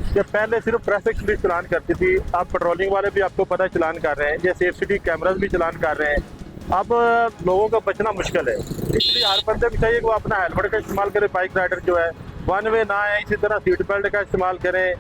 कि पहले सिर्फ ट्रैफिक पुलिस चलान करती थी, अब पेट्रोलिंग वाले भी आपको पता है चलान कर रहे हैं, ये सेफ सिटी कैमराज भी चलान कर रहे हैं। अब लोगों का बचना मुश्किल है, इसलिए हर बंदे को चाहिए कि वो अपना हेलमेट का इस्तेमाल करे। बाइक राइडर जो है वन वे ना है, इसी तरह सीट बेल्ट का इस्तेमाल करें,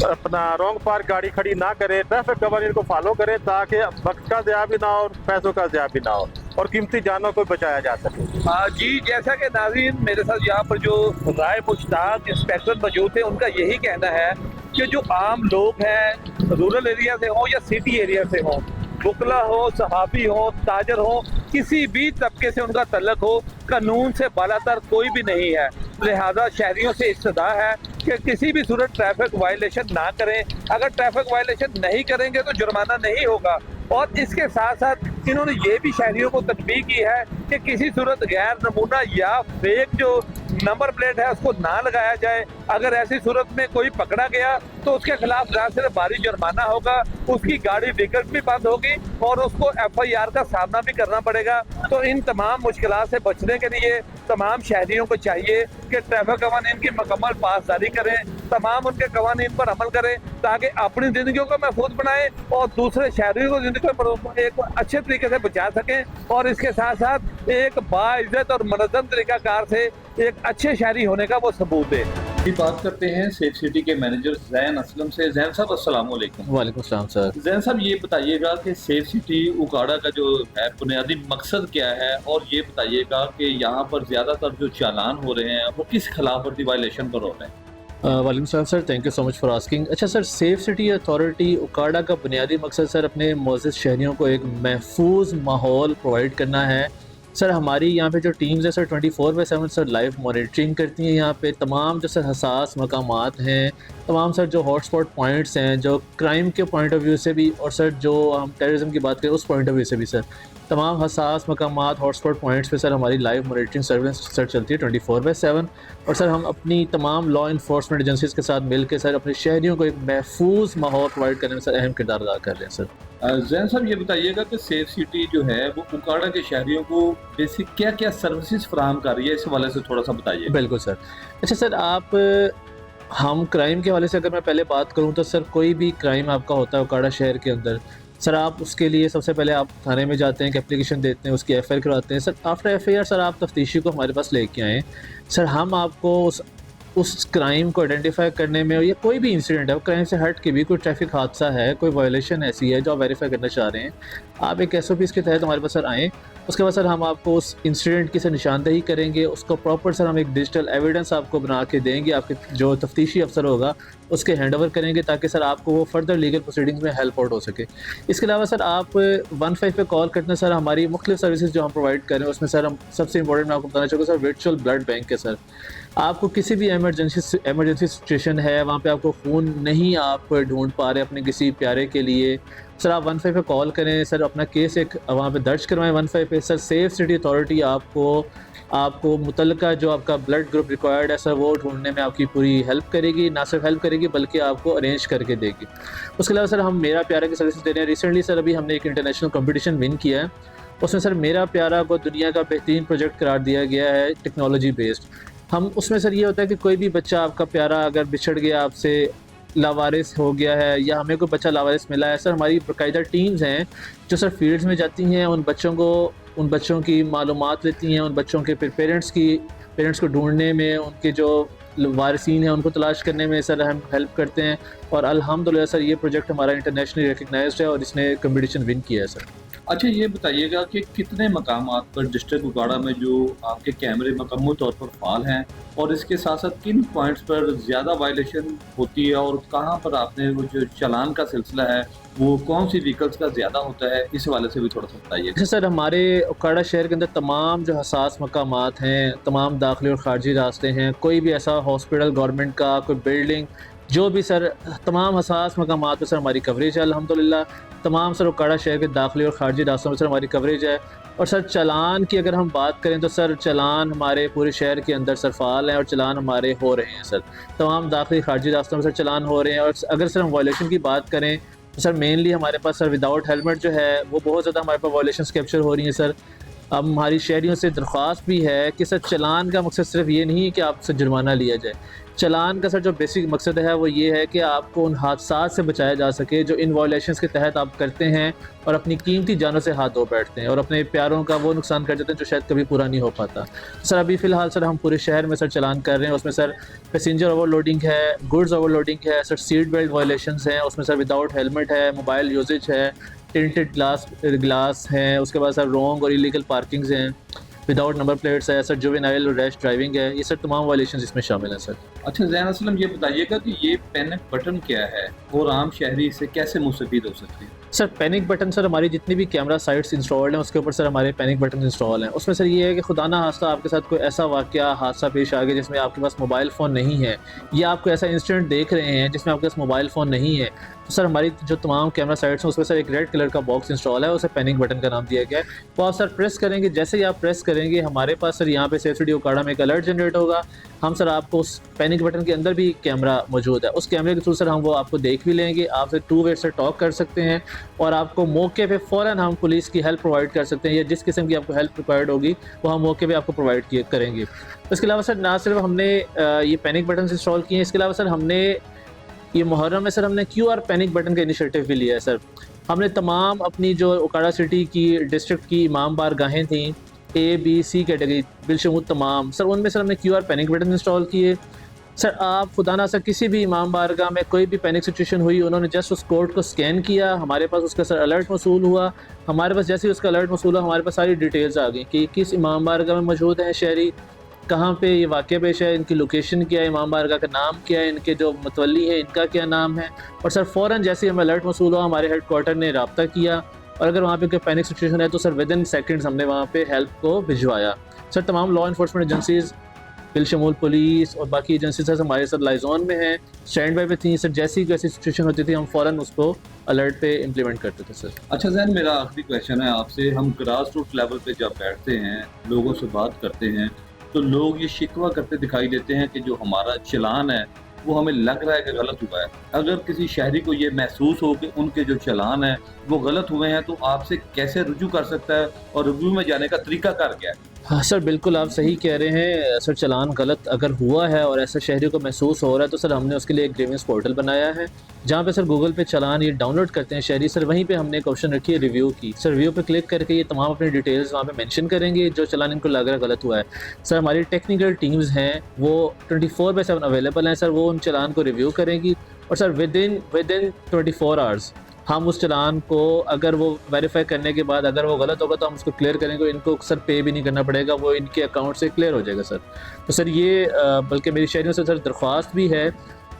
अपना रॉन्ग पार्क गाड़ी खड़ी ना करें, ट्रैफिक कवानीन को फॉलो करें ताकि वक्त का ज़िया भी ना हो, पैसों का ज़िया भी ना हो और कीमती जानों को बचाया जा सके। जी, जैसा कि नाज़रीन, मेरे साथ यहाँ पर जो राय मुश्ताक इंस्पेक्टर मौजूद थे, उनका यही कहना है कि जो आम लोग हैं, रूरल एरिया से हों या सिटी एरिया से हों, वकला हो, सहाफ़ी हो, ताजर हो, किसी भी तबके से उनका तल्लक हो, कानून से बालातर कोई भी नहीं है। लिहाजा शहरियों से इस्तदा है कि किसी भी सूरत ट्रैफिक वायलेशन ना करें। अगर ट्रैफिक वायलेशन नहीं करेंगे तो जुर्माना नहीं होगा। और इसके साथ साथ इन्होंने ये भी शहरियों को तनबीह की है कि किसी सूरत गैर नमूना या फेक जो नंबर प्लेट है उसको ना लगाया जाए। अगर ऐसी सूरत में कोई पकड़ा गया तो उसके खिलाफ ज़्यादा से भारी जुर्माना होगा, उसकी गाड़ी विकल्प भी बंद होगी और उसको FIR का सामना भी करना पड़ेगा। तो इन तमाम मुश्किलात से बचने के लिए तमाम शहरियों को चाहिए कि ट्रैफिक कवानीन की मुकम्मल पासदारी करें, तमाम उनके कवानीन पर अमल करें ताकि अपनी ज़िंदगियों को महफूज बनाएं और दूसरे शहरियों को ज़िंदगी को एक अच्छे तरीके से बचा सकें और इसके साथ साथ एक बाइज़्ज़त और मुनज़्ज़म तरीक़ाकार से एक अच्छे शहरी होने का वो सबूत दे। बात करते हैं सेफ सिटी के मैनेजर ज़ैन असलम से। ज़ैन साहब, अस्सलाम वालेकुम। वालेकुम सलाम सर। ज़ैन साहब, ये बताइएगा कि सेफ सिटी उकाड़ा का जो है बुनियादी मकसद क्या है, और ये बताइएगा कि यहाँ पर ज़्यादातर जो चालान हो रहे हैं वो किस खिलाफ वर्दी वायलेशन पर हो रहे हैं? वालेकुम सलाम sir, thank you so much for asking. अच्छा sir, safe city authority Okara का बुनियादी मकसद सर अपने मुअज़्ज़ज़ शहरियों को एक महफूज माहौल प्रोवाइड करना है। सर हमारी यहाँ पे जो टीम्स है सर 24/7 सर लाइव मॉनिटरिंग करती हैं। यहाँ पे तमाम जो सर हसास मकामात हैं, तमाम सर जो हॉटस्पॉट पॉइंट्स हैं, जो क्राइम के पॉइंट ऑफ व्यू से भी और सर जो हम टेररिज्म की बात करें उस पॉइंट ऑफ व्यू से भी सर तमाम हसास मकामात हॉटस्पॉट पॉइंट्स पे सर हमारी लाइव मॉनिटरिंग सर्विलेंस सर चलती है 24/7। और सर हम अपनी तमाम लॉ इन्फोर्समेंट एजेंसीज़ के साथ मिल के सर अपने शहरियों को एक महफूज माहौल प्रोवाइड करने में सर अहम किरदार अदा कर रहे हैं सर। ज़ैन साहब, ये बताइएगा कि सेफ सिटी जो है वो उकाड़ा के शहरियों को बेसिक क्या क्या सर्विसेज फराहम कर रही है, इस हवाले से थोड़ा सा बताइए। बिल्कुल सर। अच्छा सर, आप हम क्राइम के हवाले से अगर मैं पहले बात करूं तो सर कोई भी क्राइम आपका होता है उकाड़ा शहर के अंदर, सर आप उसके लिए सबसे पहले आप थाने में जाते हैं, एक एप्लीकेशन देते हैं, उसकी FIR करवाते हैं। सर आफ्टर FIR सर आप तफ्तीशी को हमारे पास लेके आएँ। सर हम आपको उस क्राइम को आइडेंटिफाई करने में, या कोई भी इंसिडेंट है, वो क्राइम से हट के भी कोई ट्रैफिक हादसा है, कोई वायलेशन ऐसी है जो आप वेरीफाई करना चाह रहे हैं, आप एक SOPs के तहत हमारे पास सर आएँ। उसके बाद सर हम आपको उस इंसिडेंट की सर निशानदेही करेंगे, उसको प्रॉपर सर हम एक डिजिटल एविडेंस आपको बना के देंगे, आपके जो तफ्तीशी अफसर होगा उसके हैंडओवर करेंगे ताकि सर आपको वो फर्दर लीगल प्रोसीडिंग्स में हेल्प आउट हो सके। इसके अलावा सर आप 15 पे कॉल करते हैं। सर हमारी मुख्तलिफ सर्विसेज जो हम प्रोवाइड करें उसमें सर हम सबसे इंपॉर्टेंट मैं आपको बताना चाहूँगा सर वर्चुअल ब्लड बैंक है। सर आपको किसी भी इमरजेंसी सिचुएशन है, वहाँ पे आपको खून नहीं आप ढूंढ पा रहे अपने किसी प्यारे के लिए, सर आप 15 पे कॉल करें, सर अपना केस एक वहाँ पे दर्ज करवाएं 15 पे। सर सेफ सिटी अथॉरिटी आपको मुतल्लिका जो आपका ब्लड ग्रुप रिक्वायर्ड है सर वो ढूंढने में आपकी पूरी हेल्प करेगी, ना सिर्फ हेल्प करेगी बल्कि आपको अरेंज करके देगी। उसके अलावा सर हम मेरा प्यारा की सर्विस दे रहे हैं। रिसेंटली सर अभी हमने एक इंटरनेशनल कंपटीशन विन किया है, उसमें सर मेरा प्यारा को दुनिया का बेहतरीन प्रोजेक्ट करार दिया गया है टेक्नोलॉजी बेस्ड। हम उसमें सर ये होता है कि कोई भी बच्चा आपका प्यारा अगर बिछड़ गया, आपसे लावारिस हो गया है, या हमें कोई बच्चा लावारिस मिला है, सर हमारी बाकायदा टीम्स हैं जो सर फील्ड्स में जाती हैं, उन बच्चों की मालूमात लेती हैं, उन बच्चों के पेरेंट्स को ढूंढने में, उनके जो वारिसीन हैं उनको तलाश करने में सर हम हेल्प करते हैं। और अल्हम्दुलिल्लाह सर ये प्रोजेक्ट हमारा इंटरनेशनली रिकग्नाइज्ड है और इसने कंपटीशन विन किया है सर। अच्छा, ये बताइएगा कि कितने मकामात पर डिस्ट्रिक्ट उकाड़ा में जो आपके कैमरे मुकम्मल तौर पर फाल हैं, और इसके साथ साथ किन पॉइंट्स पर ज़्यादा वायलेशन होती है और कहाँ पर आपने वो जो चालान का सिलसिला है वो कौन सी व्हीकल्स का ज़्यादा होता है, इस हवाले से भी थोड़ा सा बताइए। जैसे सर हमारे उकाड़ा शहर के अंदर तमाम जो हसास मकामात हैं, तमाम दाखिली और ख़ारजी रास्ते हैं, कोई भी ऐसा हॉस्पिटल गवर्नमेंट का, कोई बिल्डिंग, जो भी सर तमाम हसास मकामात पर सर हमारी कवरेज है अल्हम्दुलिल्लाह। तमाम सर उकाड़ा शहर के दाखिली और ख़ारजी रास्तों में सर हमारी कवरेज है। और सर चालान की अगर हम बात करें तो सर चालान हमारे पूरे शहर के अंदर सर फ़ाल हैं और चालान हमारे हो रहे हैं सर। तमाम दाखिली ख़ारजी रास्तों में सर चालान हो रहे हैं। और अगर सर हम वायलेशन की बात करें तो सर मेनली हमारे पास सर विदाउट हेलमेट जो है वो बहुत ज़्यादा हमारे पास वायलेशंस कैप्चर हो रही हैं सर। अब हमारी शहरियों से दरख्वास्त भी है कि सर चालान का मकसद सिर्फ ये नहीं है कि आपसे जुर्माना लिया जाए। चालान का सर जो बेसिक मकसद है वो ये है कि आपको उन हादसात से बचाया जा सके जो इन वायलेशंस के तहत आप करते हैं और अपनी कीमती जानों से हाथ धो बैठते हैं और अपने प्यारों का वो नुकसान कर देते हैं जो शायद कभी पूरा नहीं हो पाता। सर अभी फ़िलहाल सर हम पूरे शहर में सर चालान कर रहे हैं। उसमें सर पैसेंजर ओवरलोडिंग है, गुड्स ओवरलोडिंग है, सर सीट बेल्ट वायलेशंस हैं, उसमें सर विदाउट हेलमेट है, मोबाइल यूजेज है, टिंटेड ग्लास हैं, उसके बाद सर रॉन्ग और इलीगल पार्किंग्स हैं, विदाउट नंबर प्लेट्स है, सर जुवेनाइल और रैश ड्राइविंग है। ये सर तमाम वायलेशंस इसमें शामिल हैं सर। अच्छा ज़ैन असलम, ये बताइएगा कि ये पैनिक बटन क्या है और आम शहरी इससे कैसे मुस्तफ़ीद हो सकते हैं। सर पैनिक बटन सर हमारी जितनी भी कैमरा साइट्स इंस्टॉल्ड हैं उसके ऊपर सर हमारे पैनिक बटन इंस्टॉल हैं। उसमें सर ये है कि खुदा ना खास्ता आपके साथ कोई ऐसा वाक़या हादसा पेश आ गया जिसमें आपके पास मोबाइल फ़ोन नहीं है या आपको ऐसा इंसिडेंट देख रहे हैं जिसमें आपके पास मोबाइल फ़ोन नहीं है, तो सर हमारी जो तमाम कैमरा साइट्स हैं उसमें सर एक रेड कलर का बॉक्स इंस्टॉल है, उसे पैनिक बटन का नाम दिया गया है। वो आप सर प्रेस करेंगे, जैसे ही आप प्रेस करेंगे हमारे पास सर यहाँ पे सेफ सिटी उकाड़ा में एक अलर्ट जनरेट होगा। हम सर आपको उस पैनिक बटन के अंदर भी कैमरा मौजूद है, उस कैमरे के थ्रू सर हम वो आपको देख भी लेंगे, आपसे 2 वे से टॉक कर सकते हैं और आपको मौके पे फ़ौरन हम पुलिस की हेल्प प्रोवाइड कर सकते हैं या जिस किस्म की आपको हेल्प रिक्वायर्ड होगी वो हम मौके पे आपको प्रोवाइड करेंगे। इसके अलावा सर ना सिर्फ हमने ये पैनिक बटन इंस्टॉल किए हैं, इसके अलावा सर हमने ये मुहर्रम में सर हमने QR पैनिक बटन का इनिशिएटिव भी लिया है सर। हमने तमाम अपनी जो उकाड़ा सिटी की डिस्ट्रिक्ट की इमाम बारगाहें थी A, B, C कैटेगरी बिलशमूल तमाम सर, उनमें सर हमने QR पैनिक बटन इंस्टॉल किए। सर आप खुदा ना सर किसी भी इमाम बारगाह में कोई भी पैनिक सिचुएशन हुई, उन्होंने जस्ट उस कोड को स्कैन किया, हमारे पास उसका सर अलर्ट मौसूल हुआ। हमारे पास जैसे ही उसका अलर्ट मौसूल हुआ हमारे पास सारी डिटेल्स आ गई कि किस इमाम बारगाह में मौजूद हैं शहरी, कहाँ पे ये वाक़या पेश है, इनकी लोकेशन क्या है, इमाम बारगाह का नाम क्या है, इनके जो मतवली है इनका क्या नाम है। और सर फ़ौरन जैसे ही हमें अलर्ट मौसूल हुआ हमारे हेड क्वार्टर ने रब्ता किया और अगर वहाँ पे कोई पैनिक सिचुएशन है तो सर विदिन सेकंड्स हमने वहाँ पे हेल्प को भिजवाया। सर तमाम लॉ इन्फोर्समेंट एजेंसीज़ बिलशमूल पुलिस और बाकी एजेंसी सर हमारे साथ लाइजोन में हैं, स्टैंड बाई पे थी सर। जैसी सिचुएशन होती थी हम फ़ौरन उसको अलर्ट पे इम्प्लीमेंट करते थे सर। अच्छा ज़ैन, मेरा आखिरी क्वेश्चन है आपसे, हम ग्रास रूट लेवल पे जब बैठते हैं लोगों से बात करते हैं तो लोग ये शिकवा करते दिखाई देते हैं कि जो हमारा चालान है वो हमें लग रहा है कि गलत हुआ है। अगर किसी शहरी को ये महसूस हो कि उनके जो चालान है वो गलत हुए हैं तो आपसे कैसे रुजू कर सकता है और रुजू में जाने का तरीका कर क्या है। हाँ सर बिल्कुल आप सही कह रहे हैं सर। चालान गलत अगर हुआ है और ऐसा शहरी को महसूस हो रहा है तो सर हमने उसके लिए एक ग्रीवेंस पोर्टल बनाया है जहाँ पे सर गूगल पे चालान ये डाउनलोड करते हैं शहरी सर। वहीं पे हमने एक ऑप्शन रखी है रिव्यू की। सर रिव्यू पे क्लिक करके ये तमाम अपनी डिटेल्स वहाँ पे मेंशन करेंगे जो चालान इनको लग रहा है गलत हुआ है। सर हमारी टेक्निकल टीम्स हैं वो 24/7 अवेलेबल हैं सर, वो उन चालान को रिव्यू करेंगी और सर विदिन 24 आवर्स हम उस चालान को अगर वो वेरीफाई करने के बाद अगर वो गलत होगा तो हम उसको क्लियर करेंगे, इनको सर पे भी नहीं करना पड़ेगा, वो इनके अकाउंट से क्लियर हो जाएगा सर। तो सर ये बल्कि मेरी शहरियों से सर दरख्वास्त भी है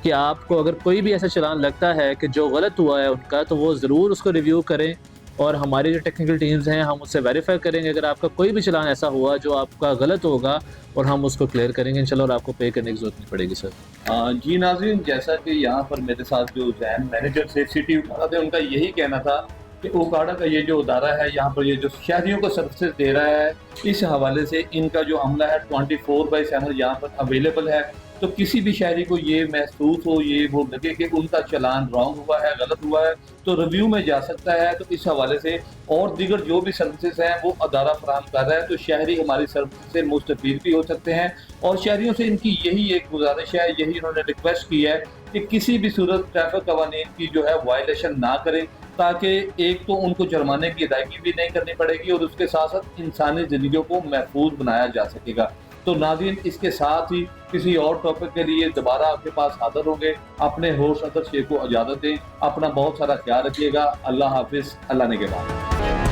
कि आपको अगर कोई भी ऐसा चालान लगता है कि जो गलत हुआ है उनका तो वो ज़रूर उसको रिव्यू करें और हमारी जो टेक्निकल टीम्स हैं हम उससे वेरीफाई करेंगे। अगर आपका कोई भी चालान ऐसा हुआ जो आपका गलत होगा और हम उसको क्लियर करेंगे इंशाल्लाह और आपको पे करने की ज़रूरत नहीं पड़ेगी सर। जी नाज़रीन, जैसा कि यहाँ पर मेरे साथ जो ज़ैन मैनेजर सेफ सिटी उकाड़ा थे उनका यही कहना था कि उकाड़ा का ये जो अदारा है यहाँ पर ये जो शहरियों को सर्विसेज दे रहा है इस हवाले से इनका जो अमला है 24/7 यहाँ पर अवेलेबल है। तो किसी भी शहरी को ये महसूस हो ये वो लगे कि उनका चालान रॉन्ग हुआ है गलत हुआ है तो रिव्यू में जा सकता है। तो इस हवाले से और दीगर जो भी सर्विसेज हैं वो अदारा फराहम कर रहा है तो शहरी हमारी सर्विस से मुस्तफीद भी हो सकते हैं। और शहरियों से इनकी यही एक गुजारिश है, यही इन्होंने रिक्वेस्ट की है कि किसी भी सूरत ट्रैफिक कवानीन की जो है वायलेशन ना करें ताकि एक तो उनको जुर्माने की अदायगी भी नहीं करनी पड़ेगी और उसके साथ साथ इंसानी ज़िंदगियों को महफूज बनाया जा सकेगा। तो नाज़रीन, इसके साथ ही किसी और टॉपिक के लिए दोबारा आपके पास हाजिर होंगे। अपने होस्ट अदर शेख को इजाज़त दें, अपना बहुत सारा ख्याल रखिएगा। अल्लाह हाफिज़, अल्लाह निगहबान।